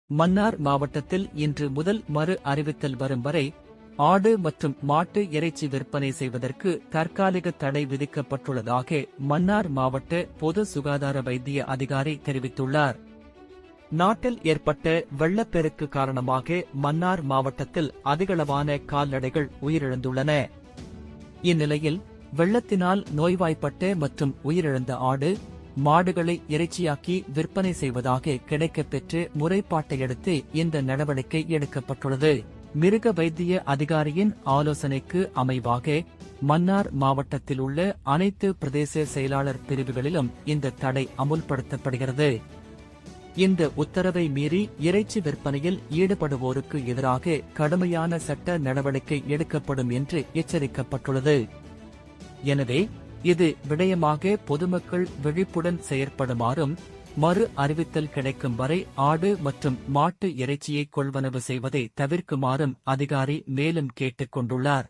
மன்னார் மாவட்டத்தில் இன்று முதல் மறு அறிவித்தல் வரும் வரை ஆடு மற்றும் மாட்டு இறைச்சி விற்பனை செய்வதற்கு தற்காலிக தடை விதிக்கப்பட்டுள்ளதாக மன்னார் மாவட்ட பொது சுகாதார வைத்திய அதிகாரி தெரிவித்துள்ளார். நாட்டில் ஏற்பட்ட வெள்ளப்பெருக்கு காரணமாக மன்னார் மாவட்டத்தில் அதிகளவான கால்நடைகள் உயிரிழந்துள்ளன. இந்நிலையில் வெள்ளத்தினால் நோய்வாய்ப்பட்ட மற்றும் உயிரிழந்த ஆடு, மாடுகளை இறைச்சியாக்கி விற்பனை செய்வதாக கிடைக்கப்பெற்று முறைப்பாட்டையடுத்து இந்த நடவடிக்கை எடுக்கப்பட்டுள்ளது. மிருக வைத்திய அதிகாரியின் ஆலோசனைக்கு அமைவாக மன்னார் மாவட்டத்தில் உள்ள அனைத்து பிரதேச செயலாளர் பிரிவுகளிலும் இந்த தடை அமுல்படுத்தப்படுகிறது. இந்த உத்தரவை மீறி இறைச்சி விற்பனையில் ஈடுபடுவோருக்கு எதிராக கடுமையான சட்ட நடவடிக்கை எடுக்கப்படும் என்று எச்சரிக்கப்பட்டுள்ளது. எனவே இது விடயமாக பொதுமக்கள் விழிப்புடன் செயற்படுமாறும், மறு அறிவித்தல் கிடைக்கும் வரை ஆடு மற்றும் மாட்டு இறைச்சியை கொள்வனவு செய்வதை தவிர்க்குமாறும் அதிகாரி மேலும் கேட்டுக் கொண்டுள்ளார்.